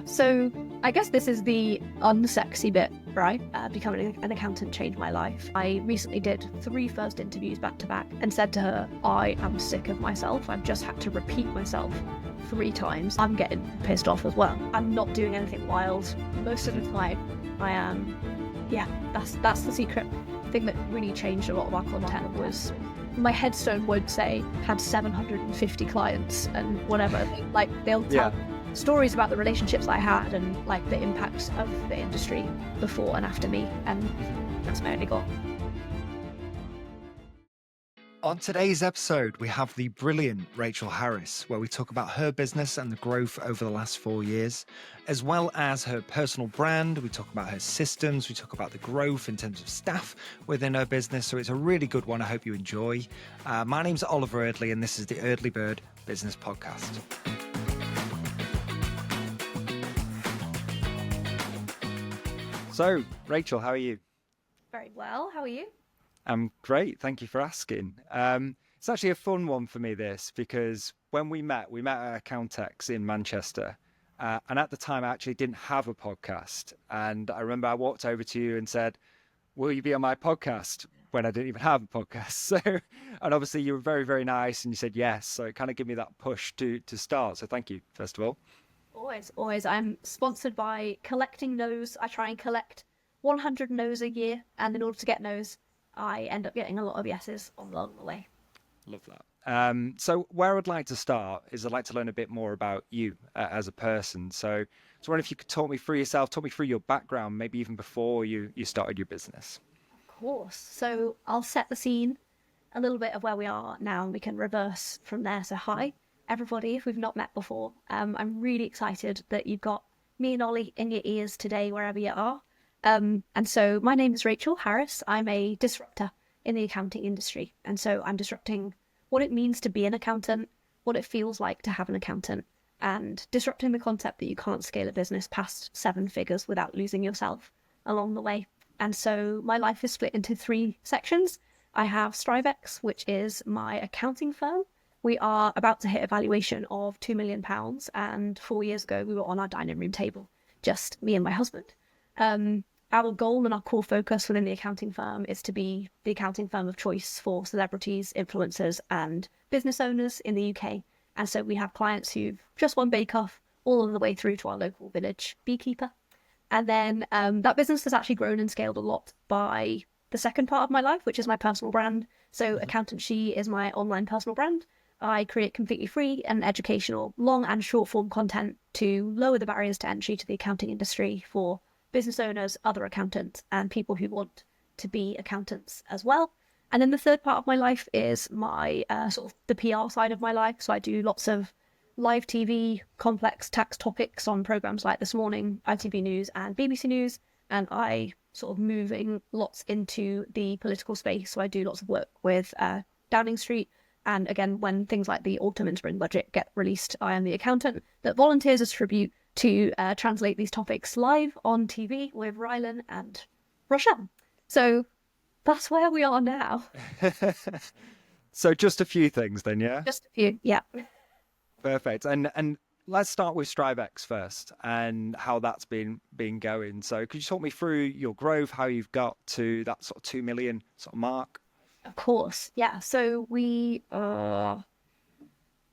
So I guess this is the unsexy bit, right? Becoming an accountant changed my life. I recently did 3 first interviews back to back and said to her, I am sick of myself. I've just had to repeat myself 3 times. I'm getting pissed off as well. I'm not doing anything wild. Most of the time I am, that's the secret. Thing that really changed a lot of our content was my headstone would say had 750 clients and whatever. They'll tell stories about the relationships I had and like the impacts of the industry before and after me, and that's my only goal. On today's episode, we have the brilliant Rachel Harris, where we talk about her business and the growth over the last 4 years, as well as her personal brand. We talk about her systems. We talk about the growth in terms of staff within her business. So it's a really good one. I hope you enjoy. My name's Oli Eardley, and this is the Eardley Bird Business Podcast. So, Rachel, how are you? Very well. How are you? I'm great. Thank you for asking. It's actually a fun one for me, this, because when we met at Accountex in Manchester. And at the time, I actually didn't have a podcast. And I remember I walked over to you and said, will you be on my podcast? When I didn't even have a podcast. So, and obviously you were very, very nice and you said yes. So it kind of gave me that push to start. So thank you, first of all. Always. I'm sponsored by Collecting No's. I try and collect 100 no's a year. And in order to get no's, I end up getting a lot of yeses along the way. Love that. So where I'd like to start is I'd like to learn a bit more about you as a person. So I was wondering if you could talk me through yourself, talk me through your background, maybe even before you started your business. Of course. So I'll set the scene a little bit of where we are now and we can reverse from there. So hi, everybody, if we've not met before. I'm really excited that you've got me and Oli in your ears today, wherever you are. And so my name is Rachel Harris. I'm a disruptor in the accounting industry. And so I'm disrupting what it means to be an accountant, what it feels like to have an accountant, and disrupting the concept that you can't scale a business past 7 figures without losing yourself along the way. And so my life is split into 3 sections. I have Strivex, which is my accounting firm. We are about to hit a valuation of £2 million. And 4 years ago, we were on our dining room table, just me and my husband. Our goal and our core focus within the accounting firm is to be the accounting firm of choice for celebrities, influencers, and business owners in the UK. And so we have clients who've just won Bake Off all the way through to our local village beekeeper. And then that business has actually grown and scaled a lot by the second part of my life, which is my personal brand. So Accountant She is my online personal brand. I create completely free and educational long and short form content to lower the barriers to entry to the accounting industry for business owners, other accountants, and people who want to be accountants as well. And then the third part of my life is my sort of the PR side of my life. So I do lots of live TV, complex tax topics on programs like This Morning, ITV News and BBC News. And I sort of moving lots into the political space. So I do lots of work with Downing Street. And again, when things like the autumn and spring budget get released, I am the accountant that volunteers as tribute to translate these topics live on TV with Rylan and Rochelle. So that's where we are now. So just a few things then, yeah? Just a few, yeah. Perfect. And let's start with Strivex first and how that's been going. So could you talk me through your growth, how you've got to that sort of 2 million sort of mark? Of course, yeah. So we are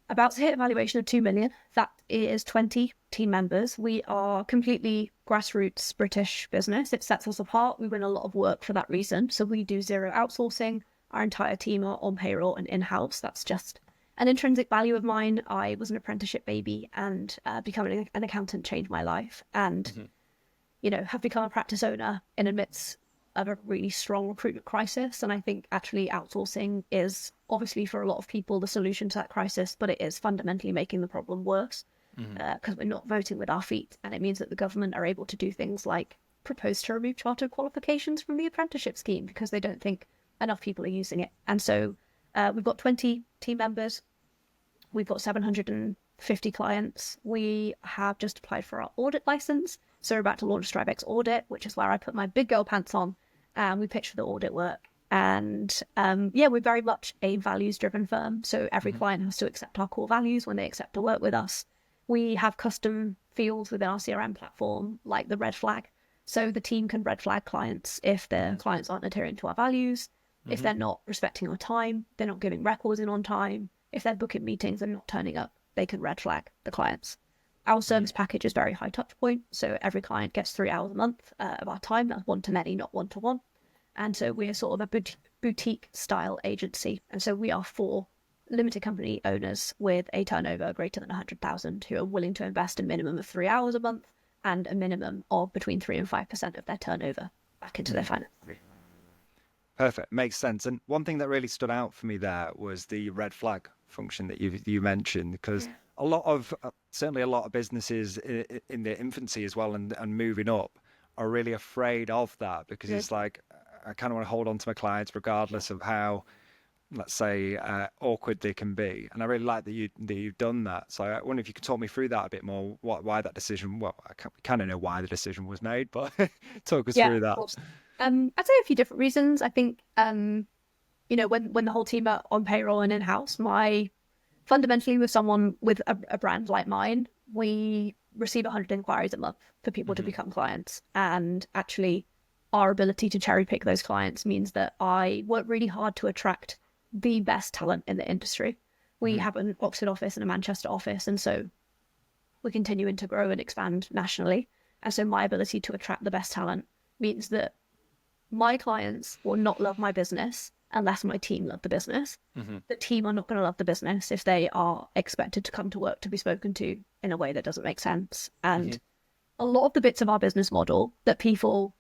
about to hit a valuation of 2 million. That is 20 team members. We are completely grassroots British business. It sets us apart. We win a lot of work for that reason. So we do 0 outsourcing. Our entire team are on payroll and in-house. That's just an intrinsic value of mine. I was an apprenticeship baby, and becoming an accountant changed my life. And, have become a practice owner in the midst of a really strong recruitment crisis. And I think actually outsourcing is obviously for a lot of people the solution to that crisis, but it is fundamentally making the problem worse because we're not voting with our feet. And it means that the government are able to do things like propose to remove chartered qualifications from the apprenticeship scheme because they don't think enough people are using it. And so we've got 20 team members. We've got 750 clients. We have just applied for our audit license. So we're about to launch Strivex Audit, which is where I put my big girl pants on and we pitch for the audit work. And we're very much a values-driven firm. So every client has to accept our core values when they accept to work with us. we have custom fields within our CRM platform, like the red flag. So the team can red flag clients if their clients aren't adhering to our values, if they're not respecting our time, they're not giving records in on time, if they're booking meetings and not turning up, they can red flag the clients. Our service package is very high touch point. So every client gets 3 hours a month of our time. That's one-to-many, not one-to-one. And so we're sort of a boutique style agency. And so we are for limited company owners with a turnover greater than 100,000 who are willing to invest a minimum of 3 hours a month and a minimum of between 3 and 5% of their turnover back into their finance. Perfect. Makes sense. And one thing that really stood out for me there was the red flag function that you mentioned, because a lot of, certainly a lot of businesses in their infancy as well and moving up are really afraid of that, because it's like, I kind of want to hold on to my clients regardless of how, let's say, awkward they can be. And I really like that you've done that. So I wonder if you could talk me through that a bit more, why that decision, well, I kind of know why the decision was made, but talk us through that. Of course. I'd say a few different reasons. I think, when the whole team are on payroll and in-house, fundamentally with someone with a brand like mine, we receive 100 inquiries a month for people to become clients. And actually our ability to cherry pick those clients means that I work really hard to attract the best talent in the industry. We have an Oxford office and a Manchester office, and so we're continuing to grow and expand nationally. And so my ability to attract the best talent means that my clients will not love my business unless my team love the business. The team are not going to love the business if they are expected to come to work to be spoken to in a way that doesn't make sense. And a lot of the bits of our business model that people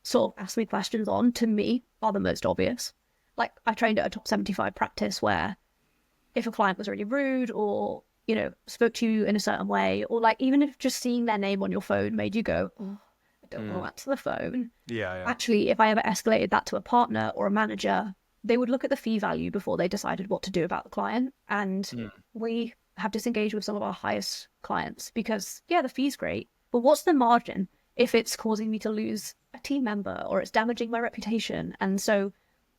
sort of ask me questions on, to me, are the most obvious. Like, I trained at a top 75 practice where if a client was really rude or, spoke to you in a certain way, or like even if just seeing their name on your phone made you go, oh, I don't want to answer the phone. Actually, if I ever escalated that to a partner or a manager, they would look at the fee value before they decided what to do about the client. And we have disengaged with some of our highest clients because, the fee's great, but what's the margin if it's causing me to lose a team member or it's damaging my reputation? And so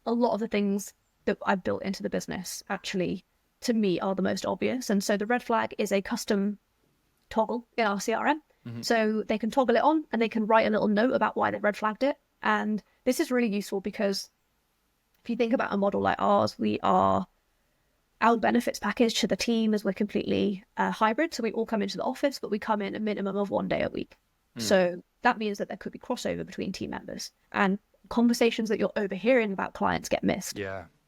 a lot of the things that I've built into the business actually, to me, are the most obvious. And so the red flag is a custom toggle in our CRM. So they can toggle it on and they can write a little note about why they red flagged it. And this is really useful because if you think about a model like ours, our benefits package to the team is we're completely hybrid. So we all come into the office, but we come in a minimum of 1 day a week. So that means that there could be crossover between team members and conversations that you're overhearing about clients get missed.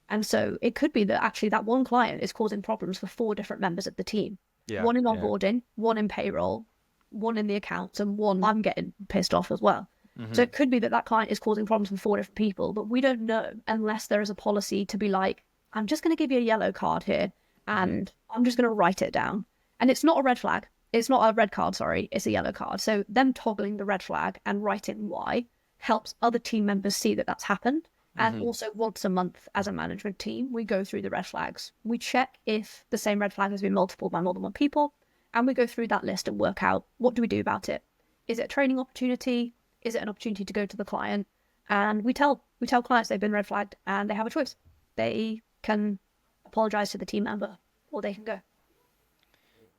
And so it could be that actually that one client is causing problems for 4 different members of the team. One in onboarding, one in payroll, one in the accounts, and one I'm getting pissed off as well. So it could be that that client is causing problems for 4 different people, but we don't know unless there is a policy to be like, I'm just going to give you a yellow card here and I'm just going to write it down. And it's not a red flag. It's not a red card, sorry. It's a yellow card. So them toggling the red flag and writing why helps other team members see that that's happened. And also once a month as a management team, we go through the red flags. We check if the same red flag has been multiple by more than one people. And we go through that list and work out, what do we do about it? Is it a training opportunity? Is it an opportunity to go to the client? And we tell clients they've been red flagged and they have a choice. They can apologize to the team member or they can go.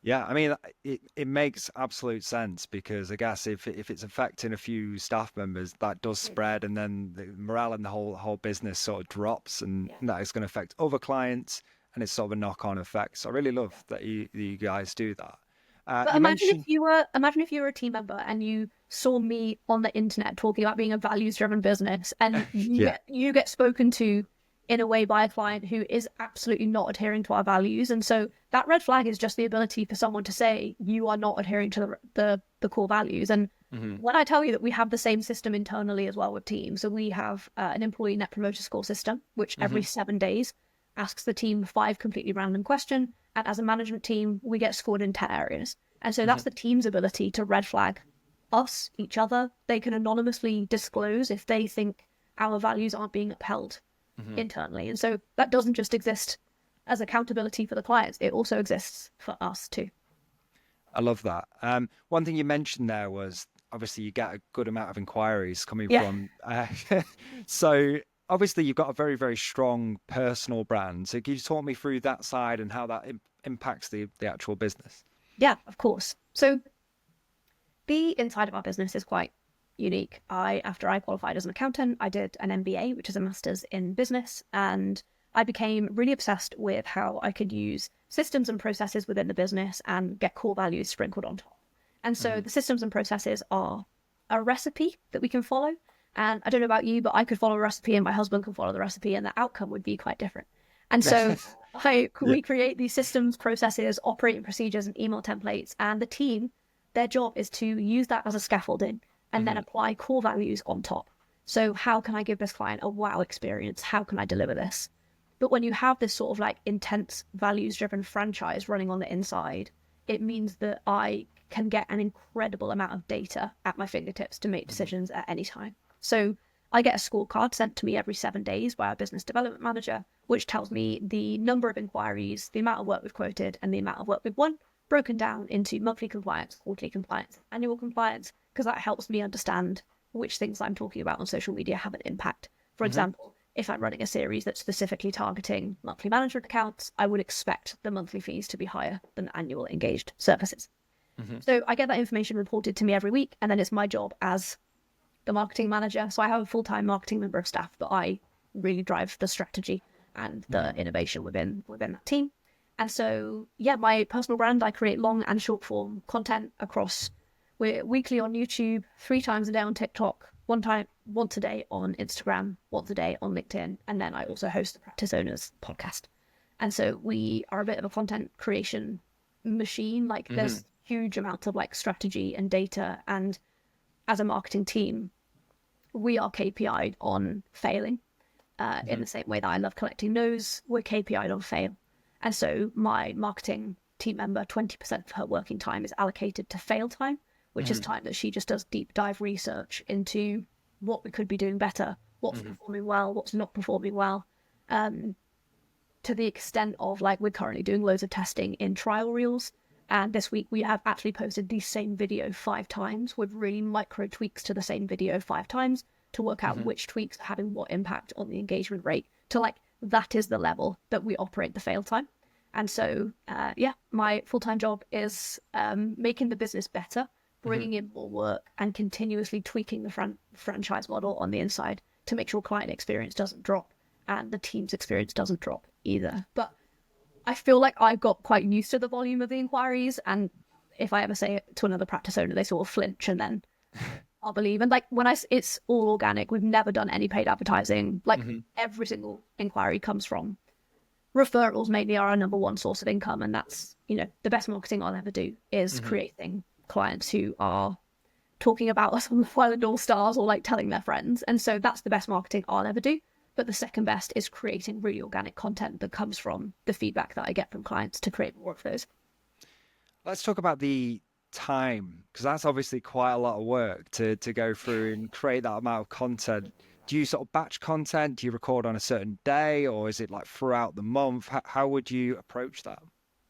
Yeah, I mean, it makes absolute sense because I guess if it's affecting a few staff members, that does spread, and then the morale in the whole business sort of drops, and that is going to affect other clients, and it's sort of a knock-on effect. So I really love that you guys do that. But imagine if you were a team member and you saw me on the internet talking about being a values-driven business, and you get spoken to in a way by a client who is absolutely not adhering to our values. And so that red flag is just the ability for someone to say, you are not adhering to the core values. And when I tell you that we have the same system internally as well with teams, so we have an employee net promoter score system, which every 7 days asks the team 5 completely random questions. And as a management team, we get scored in 10 areas. And so that's the team's ability to red flag us, each other. They can anonymously disclose if they think our values aren't being upheld internally. And so that doesn't just exist as accountability for the clients, it also exists for us too. I love that. One thing you mentioned there was obviously you get a good amount of inquiries coming from so obviously you've got a very, very strong personal brand. So can you talk me through that side and how that impacts the actual business? Yeah, of course. So the inside of our business is quite unique. After I qualified as an accountant, I did an MBA, which is a master's in business, and I became really obsessed with how I could use systems and processes within the business and get core values sprinkled on top. And so the systems and processes are a recipe that we can follow. And I don't know about you, but I could follow a recipe and my husband can follow the recipe and the outcome would be quite different. And so we create these systems, processes, operating procedures, and email templates. And the team, their job is to use that as a scaffolding and then apply core values on top. So how can I give this client a wow experience? How can I deliver this? But when you have this sort of like intense values-driven franchise running on the inside, it means that I can get an incredible amount of data at my fingertips to make decisions at any time. So I get a scorecard sent to me every 7 days by our business development manager, which tells me the number of inquiries, the amount of work we've quoted, and the amount of work we've won, broken down into monthly compliance, quarterly compliance, annual compliance, because that helps me understand which things I'm talking about on social media have an impact. For example, if I'm running a series that's specifically targeting monthly management accounts, I would expect the monthly fees to be higher than annual engaged services. So I get that information reported to me every week, and then it's my job as the marketing manager. So I have a full-time marketing member of staff, but I really drive the strategy and the innovation within that team. And so, yeah, my personal brand, I create long and short form content across, we're weekly on YouTube, 3 times a day on TikTok, once a day on Instagram, once a day on LinkedIn. And then I also host the Practice Owners podcast. And so we are a bit of a content creation machine. Like there's huge amounts of like strategy and data. And as a marketing team, we are KPI'd on failing in the same way that I love collecting no's, we're KPI'd on fail. And so my marketing team member, 20% of her working time is allocated to fail time, which is time that she just does deep dive research into what we could be doing better, what's performing well, what's not performing well, to the extent of like we're currently doing loads of testing in trial reels. And this week we have actually posted the same video 5 times with really micro tweaks to the same video 5 times to work out which tweaks are having what impact on the engagement rate, to like that is the level that we operate the fail time. And so, my full-time job is making the business better, bringing in more work, and continuously tweaking the franchise model on the inside to make sure client experience doesn't drop and the team's experience doesn't drop either. But I feel like I've got quite used to the volume of the inquiries, and if I ever say it to another practice owner, they sort of flinch and then I'll believe. And like it's all organic. We've never done any paid advertising. Like every single inquiry comes from referrals. Mainly are our number one source of income, and that's, you know, the best marketing I'll ever do is creating clients who are talking about us on the Fly the North Stars or like telling their friends. And so that's the best marketing I'll ever do. But the second best is creating really organic content that comes from the feedback that I get from clients to create more of those. Let's talk about the time, because that's obviously quite a lot of work to go through and create that amount of content. Do you sort of batch content? Do you record on a certain day, or is it like throughout the month? How would you approach that?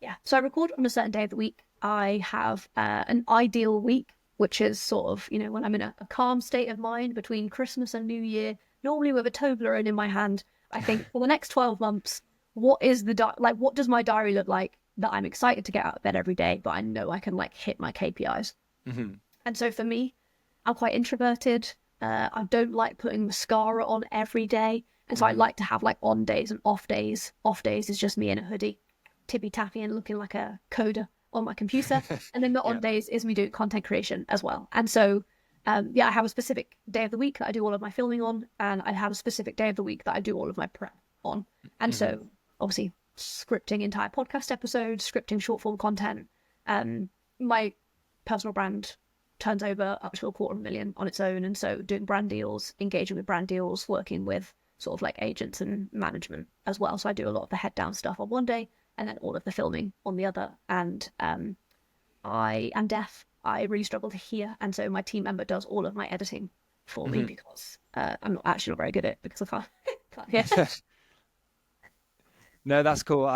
Yeah, so I record on a certain day of the week. I have an ideal week, which is sort of, you know, when I'm in a calm state of mind between Christmas and New Year, normally with a Toblerone in my hand. I think for the next 12 months, what is what does my diary look like that I'm excited to get out of bed every day, but I know I can like hit my KPIs. And so for me, I'm quite introverted. I don't like putting mascara on every day. And so I like to have like on days and off days. Off days is just me in a hoodie, tippy tappy and looking like a coder on my computer. And then the on days is me doing content creation as well. And so, I have a specific day of the week that I do all of my filming on, and I have a specific day of the week that I do all of my prep on. And so obviously scripting entire podcast episodes, scripting short form content. My personal brand turns over up to $250,000 on its own. And so doing brand deals, engaging with brand deals, working with sort of like agents and management as well. So I do a lot of the head down stuff on one day and then all of the filming on the other. And I am deaf. I really struggle to hear. And so my team member does all of my editing for me because I'm not very good at it because I can't hear. No, that's cool.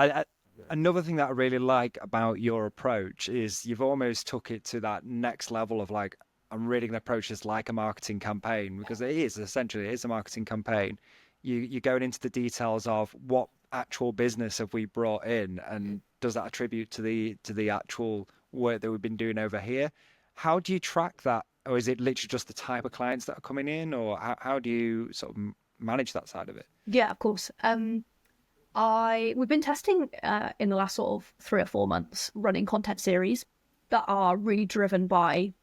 Another thing that I really like about your approach is you've almost took it to that next level of like, I'm really going to approach this like a marketing campaign, because it is essentially a marketing campaign. You're going into the details of what actual business have we brought in, and does that attribute to the actual work that we've been doing over here. How do you track that? Or is it literally just the type of clients that are coming in, or how do you sort of manage that side of it? Yeah, of course. We've been testing in the last sort of 3 or 4 months, running content series that are really driven by.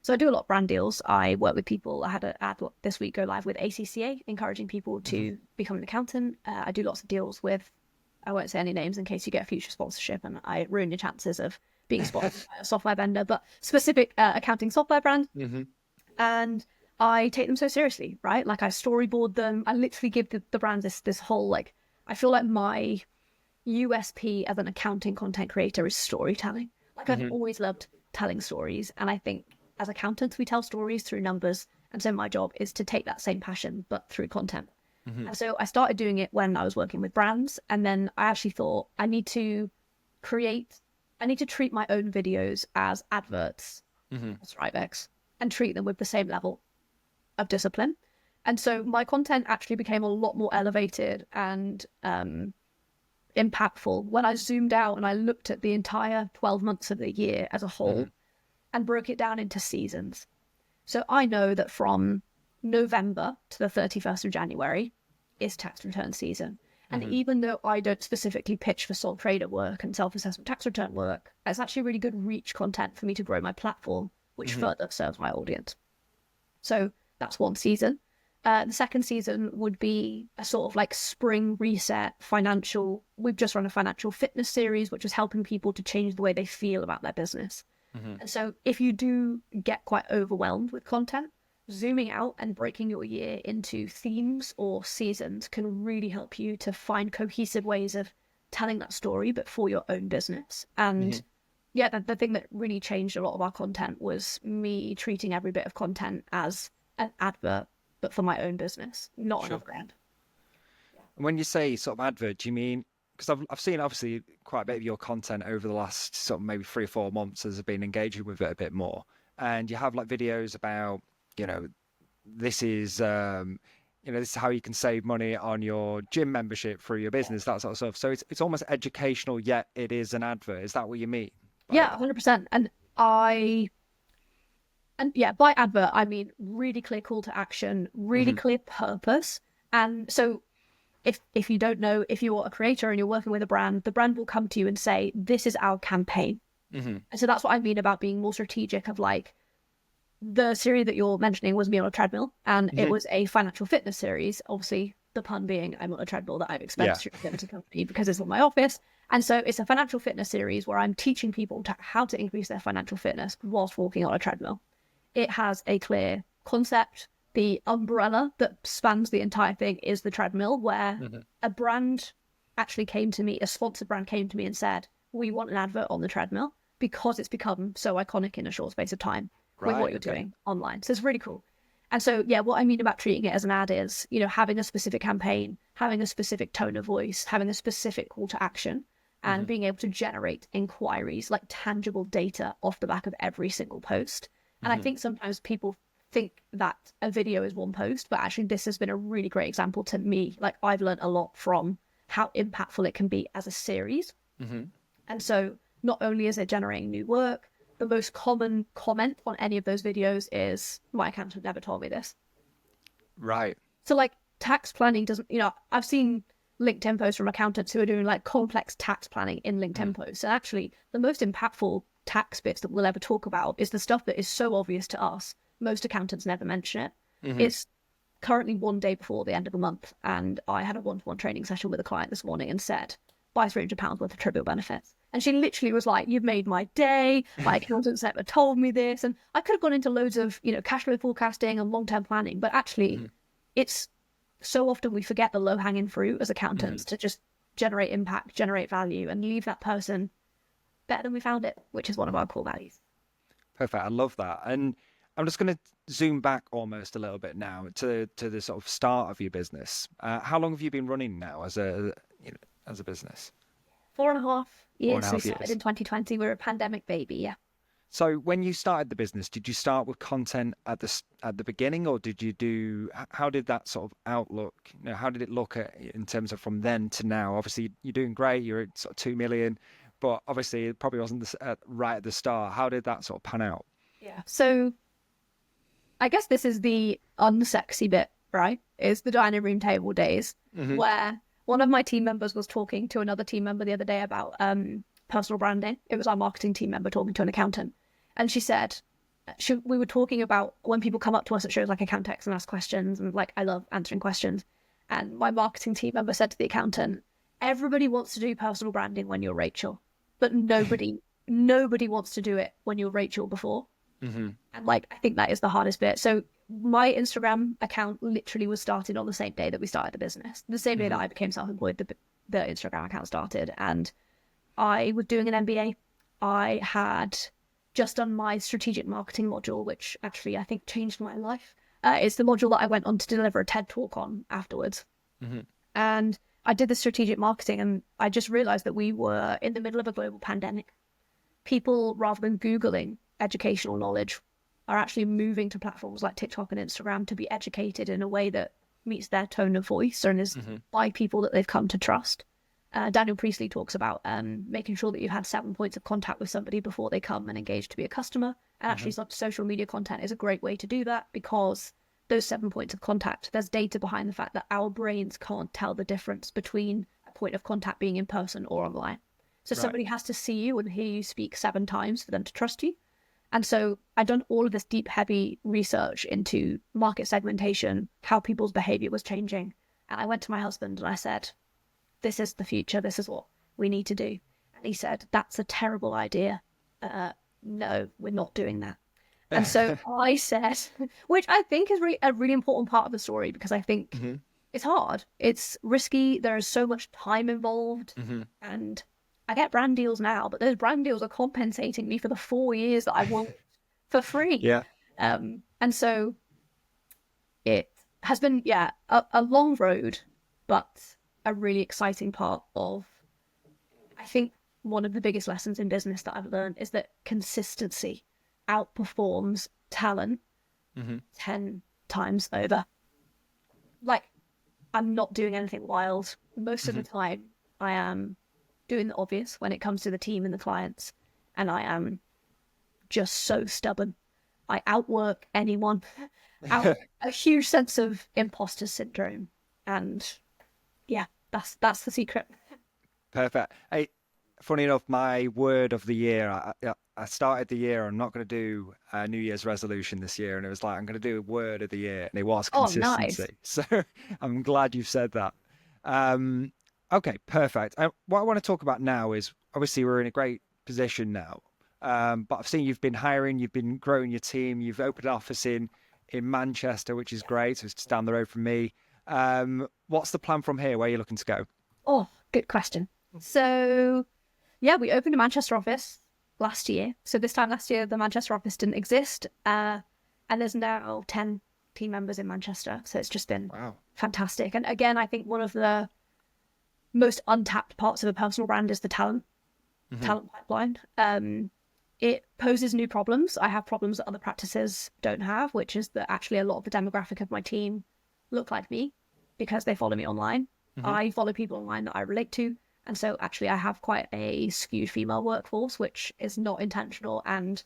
So I do a lot of brand deals. I work with people. I had an ad this week go live with ACCA, encouraging people to become an accountant. I do lots of deals with, I won't say any names in case you get a future sponsorship and I ruin your chances of being sponsored by a software vendor, but specific accounting software brand. And I take them so seriously, right? Like I storyboard them. I literally give the brand this whole, like, I feel like my USP as an accounting content creator is storytelling. Like I've always loved telling stories. And I think as accountants, we tell stories through numbers. And so my job is to take that same passion, but through content. And so I started doing it when I was working with brands. And then I actually thought I need to treat my own videos as adverts, as Thrivex, and treat them with the same level of discipline. And so my content actually became a lot more elevated and impactful when I zoomed out and I looked at the entire 12 months of the year as a whole and broke it down into seasons. So I know that from November to the 31st of January is tax return season. And even though I don't specifically pitch for sole trader work and self-assessment tax return work, it's actually really good reach content for me to grow my platform, which further serves my audience. So that's one season. The second season would be a sort of like spring reset financial. We've just run a financial fitness series, which is helping people to change the way they feel about their business. And so if you do get quite overwhelmed with content, zooming out and breaking your year into themes or seasons can really help you to find cohesive ways of telling that story, but for your own business. And yeah, the thing that really changed a lot of our content was me treating every bit of content as an advert, but for my own business, not another brand. And when you say sort of advert, do you mean, because I've seen obviously quite a bit of your content over the last sort of maybe 3 or 4 months as I've been engaging with it a bit more, and you have like videos about, this is this is how you can save money on your gym membership through your business, that sort of stuff. So it's almost educational, yet it is an advert. Is that what you mean? Yeah, 100%. And by advert, I mean really clear call to action, really clear purpose. And so if you don't know, if you're a creator and you're working with a brand, the brand will come to you and say, this is our campaign. And so that's what I mean about being more strategic of like, the series that you're mentioning was me on a treadmill, and it was a financial fitness series. Obviously, the pun being I'm on a treadmill that I've expensed through a limited company because it's in my office. And so it's a financial fitness series where I'm teaching people how to increase their financial fitness whilst walking on a treadmill. It has a clear concept. The umbrella that spans the entire thing is the treadmill, where a brand actually came to me, a sponsored brand came to me and said, we want an advert on the treadmill because it's become so iconic in a short space of time. With what you're doing online. So it's really cool. And so, yeah, what I mean about treating it as an ad is, having a specific campaign, having a specific tone of voice, having a specific call to action, and being able to generate inquiries, like tangible data off the back of every single post. And I think sometimes people think that a video is one post, but actually this has been a really great example to me. Like I've learned a lot from how impactful it can be as a series. And so not only is it generating new work, the most common comment on any of those videos is, my accountant never told me this. Right. So like tax planning doesn't, I've seen LinkedIn posts from accountants who are doing like complex tax planning in LinkedIn posts. And actually the most impactful tax bits that we'll ever talk about is the stuff that is so obvious to us. Most accountants never mention it. It's currently one day before the end of the month. And I had a one-to-one training session with a client this morning and said, buy £300 worth of trivial benefits. And she literally was like, you've made my day. My accountant's never told me this. And I could have gone into loads of, cash flow forecasting and long-term planning. But actually, it's so often we forget the low-hanging fruit as accountants to just generate impact, generate value, and leave that person better than we found it, which is one of our core values. Perfect. I love that. And I'm just going to zoom back almost a little bit now to the sort of start of your business. How long have you been running now as a business? 4.5 years. 4.5 We started in 2020. We're a pandemic baby, yeah. So when you started the business, did you start with content at the beginning, or how did that sort of outlook, how did it look in terms of from then to now? Obviously, you're doing great. You're at sort of 2 million. but obviously it probably wasn't right at the start. How did that sort of pan out? Yeah. So I guess this is the unsexy bit, right? Is the dining room table days where one of my team members was talking to another team member the other day about personal branding. It was our marketing team member talking to an accountant. And she said, we were talking about when people come up to us at shows like Accountex and ask questions, and like, I love answering questions. And my marketing team member said to the accountant, everybody wants to do personal branding when you're Rachel, but nobody wants to do it when you're Rachel before. And like, I think that is the hardest bit. So my Instagram account literally was started on the same day that we started the business, the same day that I became self-employed, the Instagram account started. And I was doing an MBA. I had just done my strategic marketing module, which actually I think changed my life. It's the module that I went on to deliver a TED talk on afterwards. And I did the strategic marketing, and I just realized that we were in the middle of a global pandemic. People, rather than Googling educational knowledge, are actually moving to platforms like TikTok and Instagram to be educated in a way that meets their tone of voice and is by people that they've come to trust. Daniel Priestley talks about making sure that you had 7 points of contact with somebody before they come and engage to be a customer. And actually social media content is a great way to do that, because those 7 points of contact, there's data behind the fact that our brains can't tell the difference between a point of contact being in person or online. So somebody has to see you and hear you speak 7 times for them to trust you. And so I'd done all of this deep, heavy research into market segmentation, how people's behavior was changing. And I went to my husband and I said, this is the future. This is what we need to do. And he said, that's a terrible idea. No, we're not doing that. And so I said, which I think is a really important part of the story, because I think it's hard. It's risky. There is so much time involved. And I get brand deals now, but those brand deals are compensating me for the 4 years that I want for free. And so it has been, a long road, but a really exciting part of, I think, one of the biggest lessons in business that I've learned is that consistency outperforms talent 10 times over. Like, I'm not doing anything wild. Most of the time, I am doing the obvious when it comes to the team and the clients, and I am just so stubborn. I outwork anyone. A huge sense of imposter syndrome, and that's the secret. Perfect. Hey, funny enough, my word of the year, I started the year, I'm not going to do a New Year's resolution this year, and it was like, I'm going to do a word of the year, and it was consistency. Nice. So I'm glad you've said that. Okay, perfect. What I want to talk about now is, obviously we're in a great position now, but I've seen you've been hiring, you've been growing your team, you've opened an office in Manchester, which is great. So it's just down the road from me. What's the plan from here? Where are you looking to go? Oh, good question. So, we opened a Manchester office last year. So this time last year, the Manchester office didn't exist. And there's now 10 team members in Manchester. So it's just been fantastic. And again, I think one of the most untapped parts of a personal brand is the talent pipeline. It poses new problems. I have problems that other practices don't have, which is that actually a lot of the demographic of my team look like me because they follow me online. I follow people online that I relate to. And so actually I have quite a skewed female workforce, which is not intentional. And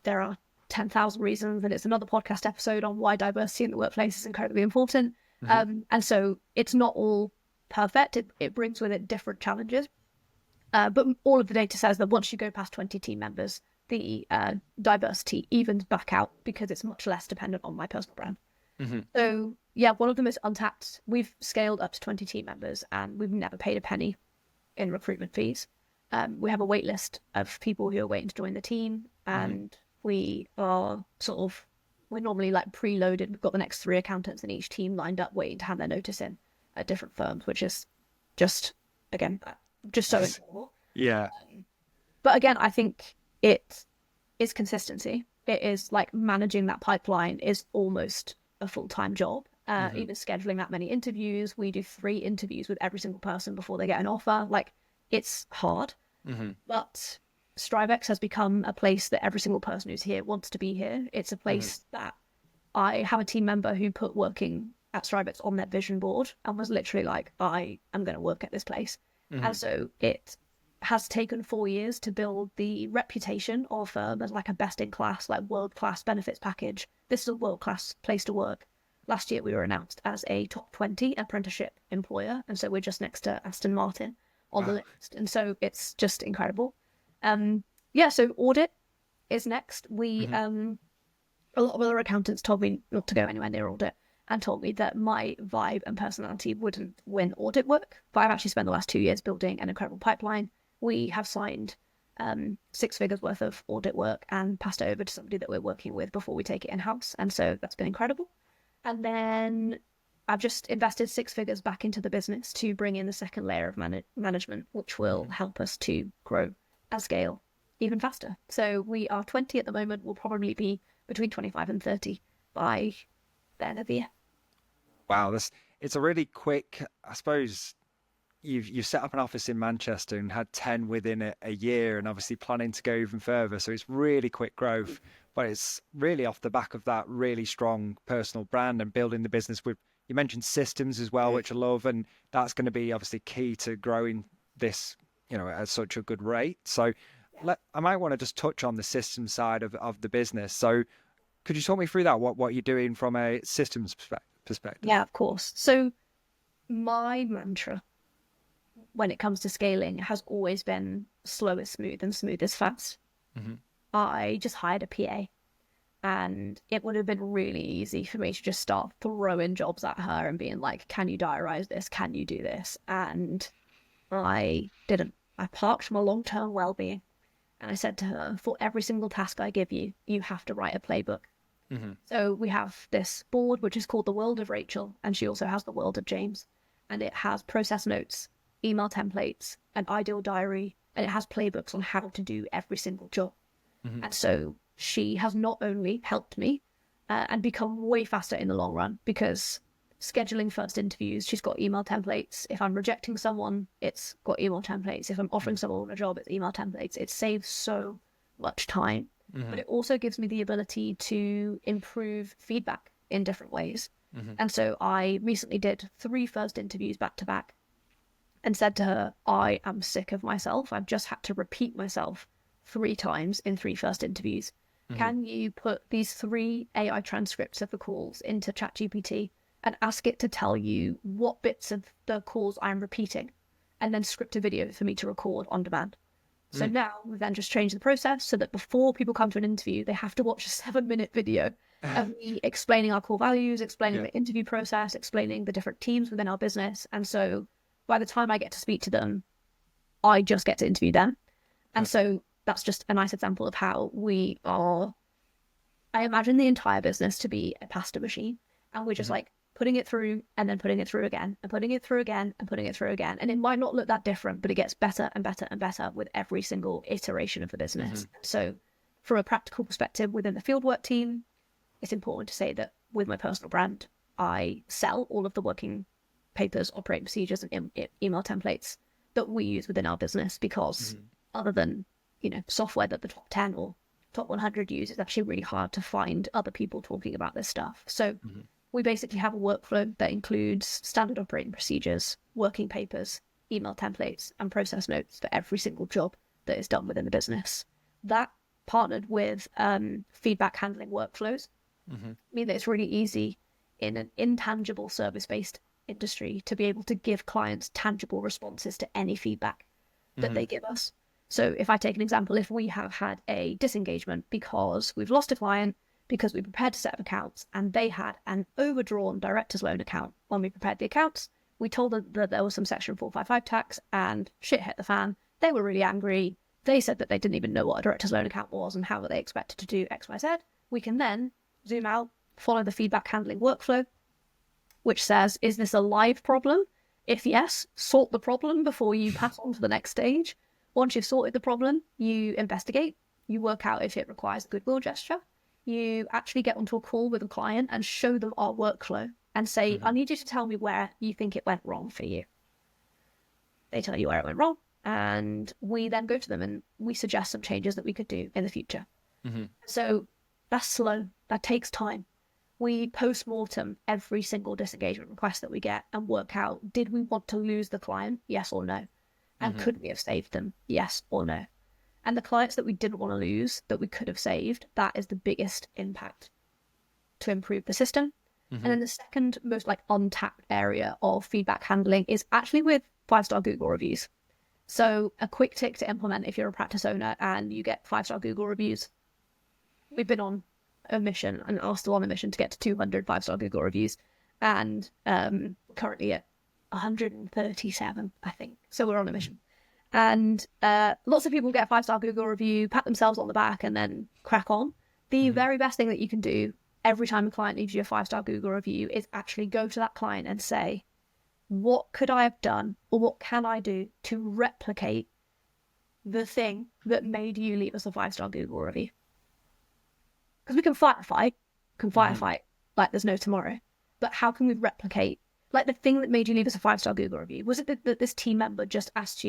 there are 10,000 reasons, and it's another podcast episode on why diversity in the workplace is incredibly important. And so it's not all perfect. It brings with it different challenges. But all of the data says that once you go past 20 team members, the diversity evens back out because it's much less dependent on my personal brand. So one of the most untapped, we've scaled up to 20 team members and we've never paid a penny in recruitment fees. We have a wait list of people who are waiting to join the team, and we are we're normally like preloaded. We've got the next 3 accountants in each team lined up waiting to hand their notice in at different firms, which is just so informal. But again, I think it is consistency. It is like managing that pipeline is almost a full-time job. Even scheduling that many interviews. We do 3 interviews with every single person before they get an offer. Like, it's hard. But Strivex has become a place that every single person who's here wants to be here. It's a place that I have a team member who put working at Strivex on their vision board and was literally like, I am going to work at this place. And so it has taken 4 years to build the reputation of as like a best-in-class, like world-class benefits package. This is a world-class place to work. Last year, we were announced as a top 20 apprenticeship employer, and so we're just next to Aston Martin on the list. And so it's just incredible. So audit is next. We a lot of other accountants told me not to go anywhere near audit and told me that my vibe and personality wouldn't win audit work. But I've actually spent the last 2 years building an incredible pipeline. We have signed 6 figures worth of audit work and passed it over to somebody that we're working with before we take it in-house. And so that's been incredible. And then I've just invested 6 figures back into the business to bring in the second layer of management, which will help us to grow and scale even faster. So we are 20 at the moment. We'll probably be between 25 and 30 by the end of the year. Wow, it's a really quick, I suppose. You've set up an office in Manchester and had 10 within a year, and obviously planning to go even further. So it's really quick growth, but it's really off the back of that really strong personal brand and building the business with, you mentioned systems as well, which I love, and that's going to be obviously key to growing this, at such a good rate. So I might want to just touch on the system side of the business. So could you talk me through that? What you're doing from a systems perspective? Yeah, of course. So my mantra when it comes to scaling has always been slow is smooth and smooth is fast. I just hired a PA, and it would have been really easy for me to just start throwing jobs at her and being like, can you diarize this? Can you do this? And I didn't. I parked my long-term well-being, and I said to her, for every single task I give you, you have to write a playbook. So we have this board, which is called the World of Rachel, and she also has the World of James, and it has process notes, email templates, an ideal diary, and it has playbooks on how to do every single job. And so she has not only helped me and become way faster in the long run, because scheduling first interviews, she's got email templates. If I'm rejecting someone, it's got email templates. If I'm offering someone a job, it's email templates. It saves so much time. But it also gives me the ability to improve feedback in different ways. And so I recently did 3 first interviews back to back and said to her, I am sick of myself. I've just had to repeat myself 3 times in 3 first interviews. Can you put these 3 AI transcripts of the calls into ChatGPT and ask it to tell you what bits of the calls I'm repeating, and then script a video for me to record on demand? So now we've then just changed the process so that before people come to an interview, they have to watch a 7-minute video of me explaining our core values, explaining the interview process, explaining the different teams within our business. And so by the time I get to speak to them, I just get to interview them. And so that's just a nice example of how we are. I imagine the entire business to be a pasta machine, and we're just like putting it through and then putting it through again and putting it through again and putting it through again. And it might not look that different, but it gets better and better and better with every single iteration of the business. So from a practical perspective within the fieldwork team, it's important to say that with my personal brand, I sell all of the working papers, operating procedures, and email templates that we use within our business, because other than, software that the top 10 or top 100 use, it's actually really hard to find other people talking about this stuff. So we basically have a workflow that includes standard operating procedures, working papers, email templates, and process notes for every single job that is done within the business. That, partnered with feedback handling workflows, mean that it's really easy in an intangible service-based industry to be able to give clients tangible responses to any feedback that they give us. So if I take an example, if we have had a disengagement because we've lost a client, because we prepared a set of accounts and they had an overdrawn director's loan account when we prepared the accounts, we told them that there was some Section 455 tax and shit hit the fan. They were really angry. They said that they didn't even know what a director's loan account was and how they expected to do X, Y, Z. We can then zoom out, follow the feedback handling workflow, which says, is this a live problem? If yes, sort the problem before you pass on to the next stage. Once you've sorted the problem, you investigate, you work out if it requires a goodwill gesture. You actually get onto a call with a client and show them our workflow and say, I need you to tell me where you think it went wrong for you. They tell you where it went wrong, and we then go to them and we suggest some changes that we could do in the future. So that's slow. That takes time. We post-mortem every single disengagement request that we get and work out, did we want to lose the client? Yes or no? And could we have saved them? Yes or no? And the clients that we didn't want to lose, that we could have saved, that is the biggest impact to improve the system. And then the second most like untapped area of feedback handling is actually with 5-star Google reviews. So a quick tick to implement if you're a practice owner and you get 5-star Google reviews. We've been on a mission and are still on a mission to get to 200 5-star Google reviews, and currently at 137, I think. So we're on a mission. And lots of people get a 5-star Google review, pat themselves on the back, and then crack on. The very best thing that you can do every time a client leaves you a 5-star Google review is actually go to that client and say, what could I have done, or what can I do to replicate the thing that made you leave us a 5-star Google review? Because we can fight a fight like there's no tomorrow. But how can we replicate, like, the thing that made you leave us a 5-star Google review? Was it that this team member just asked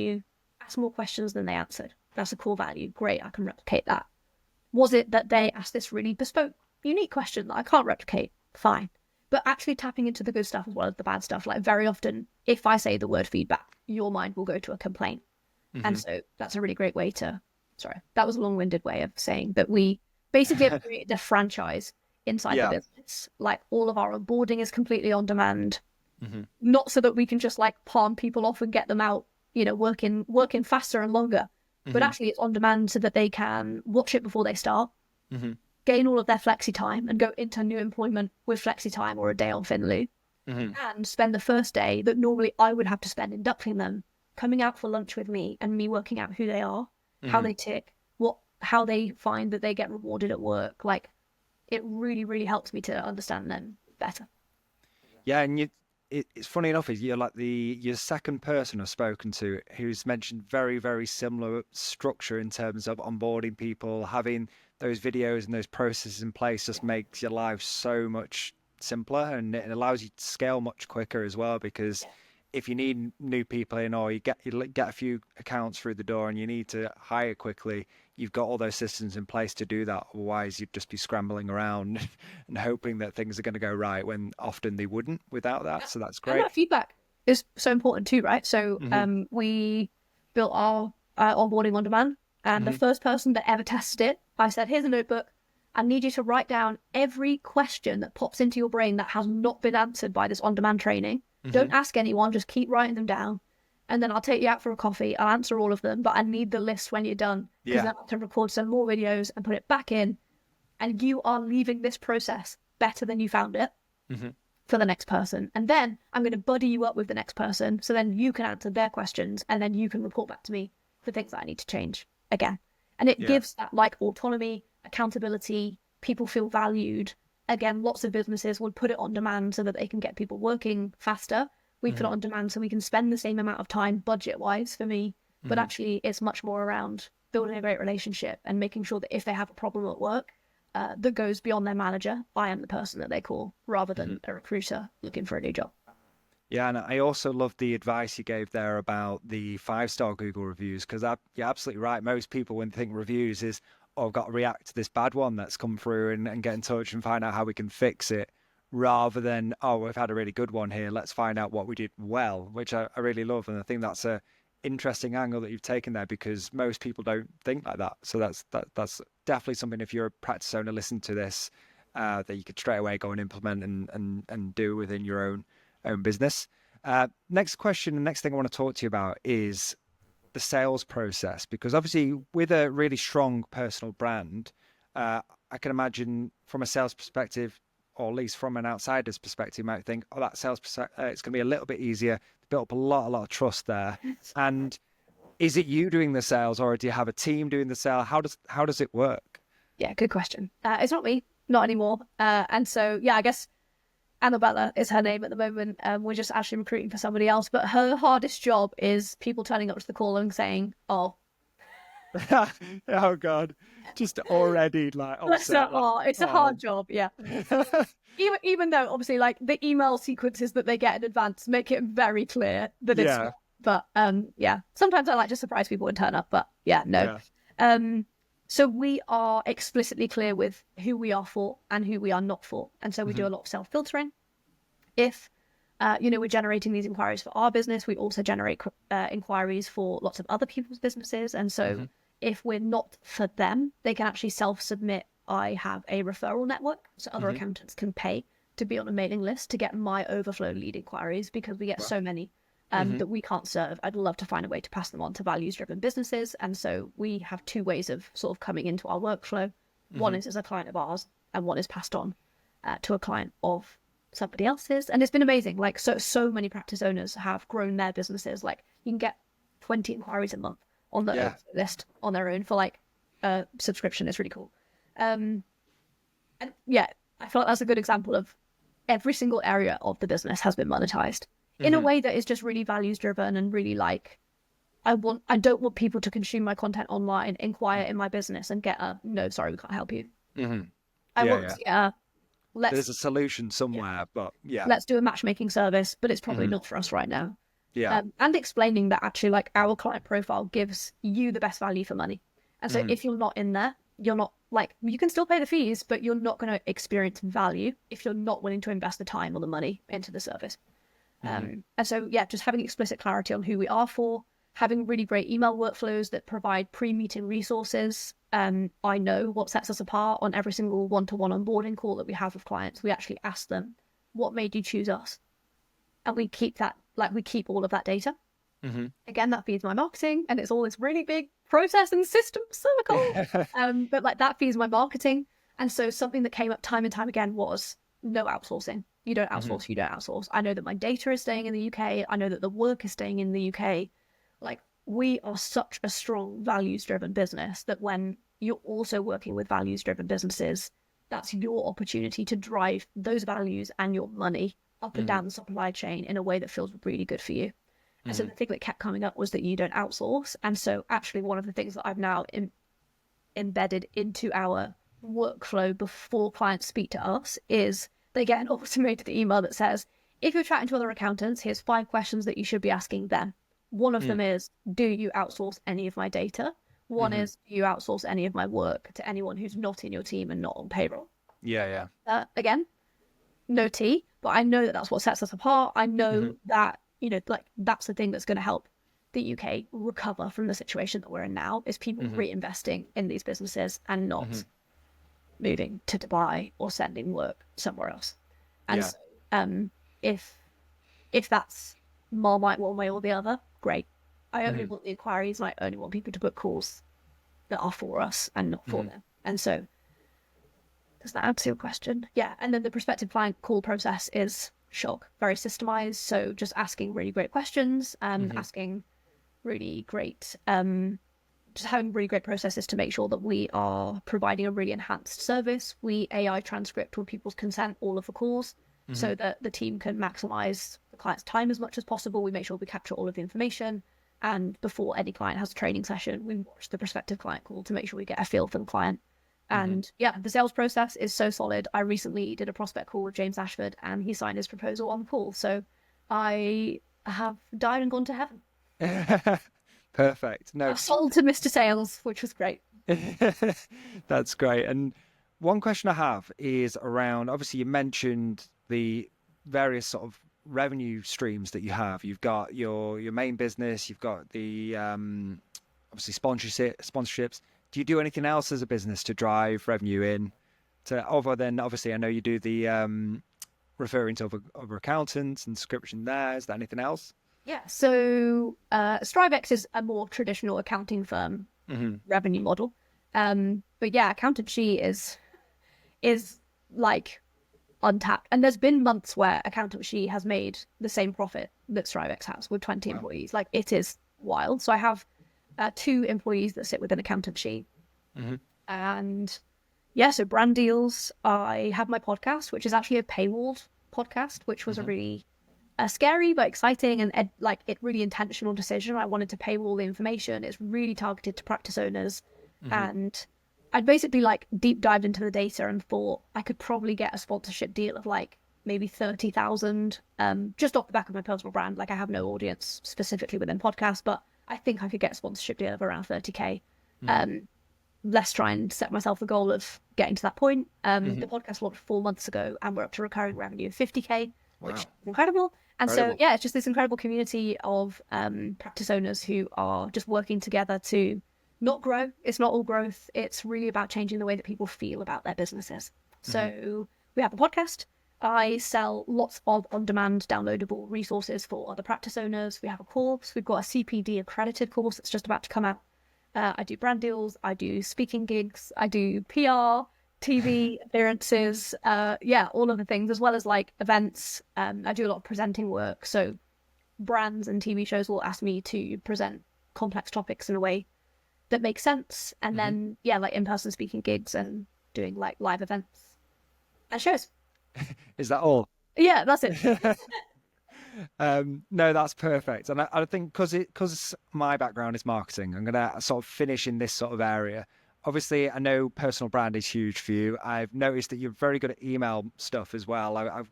more questions than they answered? That's a core value. Great, I can replicate that. Was it that they asked this really bespoke, unique question that I can't replicate? Fine. But actually tapping into the good stuff as well as the bad stuff. Like, very often, if I say the word feedback, your mind will go to a complaint. And so that's a really great way to, sorry, that was a long-winded way of saying that we basically have created a franchise inside the business. Like, all of our onboarding is completely on demand. Not so that we can just like palm people off and get them out, you know, working faster and longer, but actually it's on demand so that they can watch it before they start, gain all of their flexi time and go into new employment with flexi time or a day on Finloo, and spend the first day that normally I would have to spend inducting them, coming out for lunch with me and me working out who they are, how they tick, how they find that they get rewarded at work. Like, it really, really helps me to understand them better. Yeah, and it's funny enough, you're like your second person I've spoken to who's mentioned very, very similar structure in terms of onboarding people. Having those videos and those processes in place just makes your life so much simpler, and it allows you to scale much quicker as well, because if you need new people in, or you get a few accounts through the door and you need to hire quickly, you've got all those systems in place to do that. Otherwise, you'd just be scrambling around and hoping that things are going to go right, when often they wouldn't without that. So that's great. And that feedback is so important too, right? So we built our onboarding on demand, and the first person that ever tested it, I said, here's a notebook. I need you to write down every question that pops into your brain that has not been answered by this on-demand training. Don't ask anyone, just keep writing them down. And then I'll take you out for a coffee. I'll answer all of them, but I need the list when you're done, because then I can record some more videos and put it back in. And you are leaving this process better than you found it for the next person. And then I'm going to buddy you up with the next person, so then you can answer their questions, and then you can report back to me for things that I need to change again. And it gives that like autonomy, accountability, people feel valued. Again, lots of businesses would put it on demand so that they can get people working faster. We put it on demand so we can spend the same amount of time budget-wise for me, but actually it's much more around building a great relationship and making sure that if they have a problem at work that goes beyond their manager, I am the person that they call, rather than a recruiter looking for a new job. Yeah, and I also love the advice you gave there about the 5-star Google reviews, because you're absolutely right. Most people, when they think reviews, is, oh, I've got to react to this bad one that's come through and get in touch and find out how we can fix it, rather than, oh, we've had a really good one here, let's find out what we did well, which I really love. And I think that's a interesting angle that you've taken there, because most people don't think like that. So that's definitely something, if you're a practice owner, listen to this, that you could straight away go and implement and do within your own business. Next question, the next thing I want to talk to you about is the sales process, because obviously with a really strong personal brand, I can imagine from a sales perspective, or at least from an outsider's perspective, you might think, oh, that sales it's going to be a little bit easier to build up a lot of trust there. And is it you doing the sales, or do you have a team doing the sale? How does it work? Yeah, good question. It's not me, not anymore. And so, yeah, I guess Annabella is her name at the moment. We're just actually recruiting for somebody else, but her hardest job is people turning up to the call and saying, oh. Oh God, just already like upset. It's a hard job, yeah. even though obviously like the email sequences that they get in advance make it very clear that it's not. But sometimes I like to surprise people and turn up, but no. So we are explicitly clear with who we are for and who we are not for, and so we do a lot of self-filtering. If we're generating these inquiries for our business. We also generate inquiries for lots of other people's businesses. And so if we're not for them, they can actually self-submit. I have a referral network, so other accountants can pay to be on a mailing list to get my overflow lead inquiries, because we get so many that we can't serve. I'd love to find a way to pass them on to values-driven businesses. And so we have two ways of sort of coming into our workflow. One is as a client of ours, and one is passed on to a client of somebody else's. And it's been amazing. Like, so many practice owners have grown their businesses. Like, you can get 20 inquiries a month on the list on their own for like a subscription. It's really cool. And yeah, I feel like that's a good example of every single area of the business has been monetized in a way that is just really values driven and really like, I don't want people to consume my content online, inquire in my business and get a, no, sorry, we can't help you. I want there's a solution somewhere, but let's do a matchmaking service, but it's probably not for us right now. And explaining that actually, like, our client profile gives you the best value for money. And so if you're not in there, you're not, like, you can still pay the fees, but you're not going to experience value if you're not willing to invest the time or the money into the service. And so, just having explicit clarity on who we are for, having really great email workflows that provide pre-meeting resources. I know what sets us apart. On every single one-to-one onboarding call that we have with clients, we actually ask them, what made you choose us? And we keep that, like, we keep all of that data. Again, that feeds my marketing, and it's all this really big process and system circle. But like, that feeds my marketing. And so something that came up time and time again was no outsourcing. You don't outsource, you don't outsource. I know that my data is staying in the UK. I know that the work is staying in the UK. Like, we are such a strong values-driven business that when you're also working with values-driven businesses, that's your opportunity to drive those values and your money up and down the supply chain in a way that feels really good for you. And so the thing that kept coming up was that you don't outsource. And so actually one of the things that I've now embedded into our workflow before clients speak to us is they get an automated email that says, if you're chatting to other accountants, here's 5 questions that you should be asking them. One of them is, do you outsource any of my data? One is, do you outsource any of my work to anyone who's not in your team and not on payroll? Again, no tea, but I know that that's what sets us apart. I know that, like, that's the thing that's going to help the UK recover from the situation that we're in now, is people reinvesting in these businesses and not moving to Dubai or sending work somewhere else. And so, if that's Marmite one way or the other, great. I only want the inquiries, and I only want people to book calls that are for us and not for them. And so, does that answer your question? Yeah. And then the prospective client call process is very systemized. So just asking really great questions, asking really great, just having really great processes to make sure that we are providing a really enhanced service. We AI transcript with people's consent all of the calls so that the team can maximize the client's time as much as possible. We make sure we capture all of the information. And before any client has a training session, we watch the prospective client call to make sure we get a feel for the client. And the sales process is so solid. I recently did a prospect call with James Ashford, and he signed his proposal on the call. So I have died and gone to heaven. Perfect. No, sold to Mr. Sales, which was great. That's great. And one question I have is around, obviously you mentioned the various sort of revenue streams that you have. You've got your main business, you've got the obviously sponsorships. Do you do anything else as a business to drive revenue in, other than, obviously I know you do the referring to other accountants and subscription there. Is there anything else? Yeah, so StriveX is a more traditional accounting firm revenue model. But yeah, accountancy is like untapped. And there's been months where accountancy has made the same profit that StriveX has with 20 employees. Like, it is wild. So I have 2 employees that sit within accountancy. And yeah, so brand deals. I have my podcast, which is actually a paywalled podcast, which was a really scary but exciting and it really intentional decision. I wanted to paywall the information. It's really targeted to practice owners. And I'd basically like deep dived into the data and thought I could probably get a sponsorship deal of like maybe 30,000 just off the back of my personal brand. Like, I have no audience specifically within podcasts, but I think I could get a sponsorship deal of around 30k. Let's try and set myself the goal of getting to that point. The podcast launched 4 months ago, and we're up to recurring revenue of 50k. which is Wow. incredible. And so, Incredible. it's just this incredible community of practice owners who are just working together to not grow. It's not all growth. It's really about changing the way that people feel about their businesses. So we have a podcast. I sell lots of on-demand downloadable resources for other practice owners. We have a course. We've got a CPD accredited course that's just about to come out. I do brand deals. I do speaking gigs. I do PR, TV appearances. All of the things, as well as like events. I do a lot of presenting work. So brands and TV shows will ask me to present complex topics in a way that makes sense. And then, like in-person speaking gigs and doing like live events and shows. Is that all? Yeah, that's it. No, that's perfect. And I think because my background is marketing, I'm going to sort of finish in this sort of area. Obviously, I know personal brand is huge for you. I've noticed that you're very good at email stuff as well. I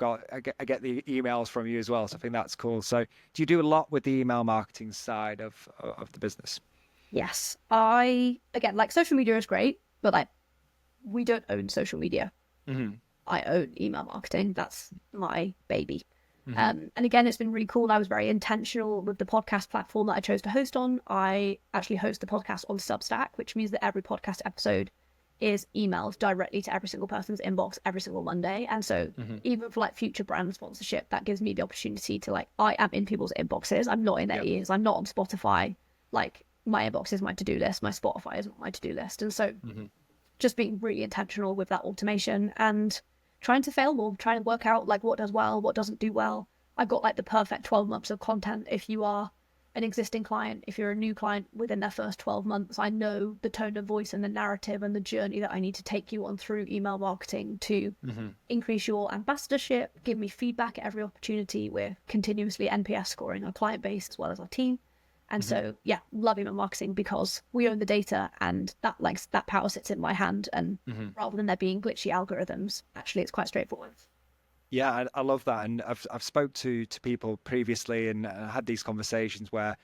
get the emails from you as well, so I think that's cool. So do you do a lot with the email marketing side of the business? Yes. Again, like social media is great, but like we don't own social media. I own email marketing. That's my baby. And again, it's been really cool. I was very intentional with the podcast platform that I chose to host on. I actually host the podcast on Substack, which means that every podcast episode is emailed directly to every single person's inbox every single Monday. And so even for like future brand sponsorship, that gives me the opportunity to like, I am in people's inboxes. I'm not in their ears. I'm not on Spotify. Like my inbox is my to-do list. My Spotify is not my to-do list. And so just being really intentional with that automation and trying to fail more, trying to work out like what does well, what doesn't do well. I've got like the perfect 12 months of content. If you are an existing client, if you're a new client within their first 12 months, I know the tone of voice and the narrative and the journey that I need to take you on through email marketing to increase your ambassadorship, give me feedback at every opportunity. We're continuously NPS scoring our client base as well as our team. And so, love email marketing because we own the data and that power sits in my hand. And rather than there being glitchy algorithms, actually it's quite straightforward. Yeah, I love that. And I've spoke to people previously and had these conversations where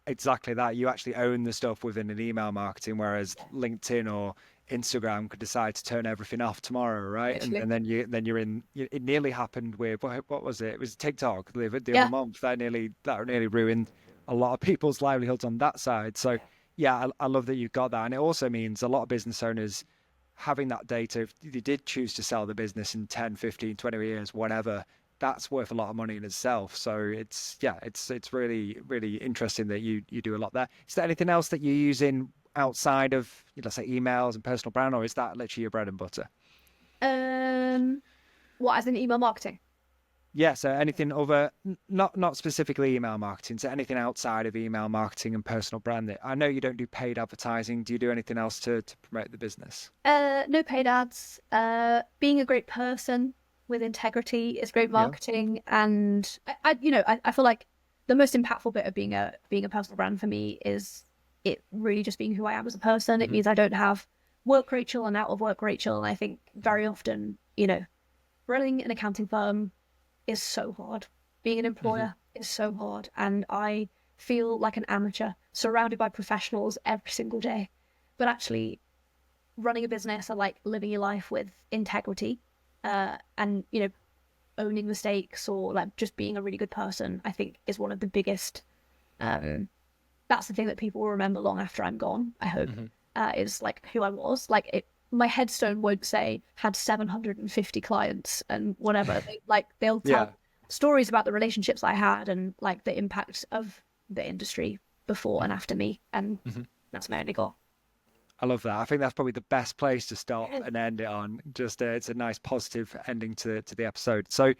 exactly that, you actually own the stuff within an email marketing, whereas LinkedIn or Instagram could decide to turn everything off tomorrow, right? And then you're in. It nearly happened with what was it? It was TikTok the other month. That nearly ruined a lot of people's livelihoods on that side. So I love that you've got that. And it also means a lot of business owners having that data, if you did choose to sell the business in 10, 15, 20 years, whatever, that's worth a lot of money in itself. So it's really, really interesting that you do a lot there. Is there anything else that you're using outside of, let's say, emails and personal brand, or is that literally your bread and butter? What, as in email marketing? Yeah, so anything other, not specifically email marketing, so anything outside of email marketing and personal branding. I know you don't do paid advertising. Do you do anything else to promote the business? No paid ads. Being a great person with integrity is great marketing. And I feel like the most impactful bit of being a personal brand for me is it really just being who I am as a person. It means I don't have work Rachel and out of work Rachel. And I think very often, running an accounting firm is so hard. Being an employer is so hard. And I feel like an amateur surrounded by professionals every single day. But actually running a business and like living your life with integrity and, owning mistakes or like just being a really good person, I think is one of the biggest, that's the thing that people will remember long after I'm gone, I hope, is like who I was. Like my headstone won't say had 750 clients and whatever. They'll tell stories about the relationships I had and like the impact of the industry before and after me. And that's my only goal. I love that. I think that's probably the best place to stop and end it on. Just it's a nice positive ending to the episode. So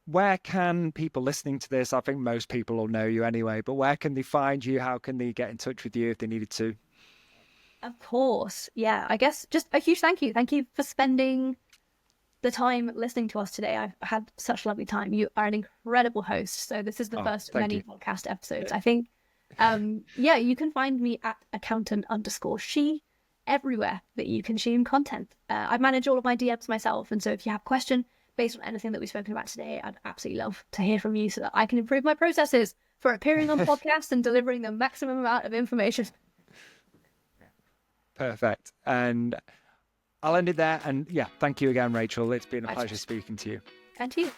where can people listening to this, I think most people will know you anyway, but where can they find you? How can they get in touch with you if they needed to? Of course. Yeah, I guess just a huge thank you. Thank you for spending the time listening to us today. I've had such a lovely time. You are an incredible host. So this is the first of many podcast episodes, I think. You can find me at accountant_she everywhere that you consume content. I manage all of my DMs myself. And so if you have a question based on anything that we've spoken about today, I'd absolutely love to hear from you so that I can improve my processes for appearing on podcasts and delivering the maximum amount of information. Perfect. And I'll end it there. And thank you again, Rachel. It's been a pleasure speaking to you. And to you.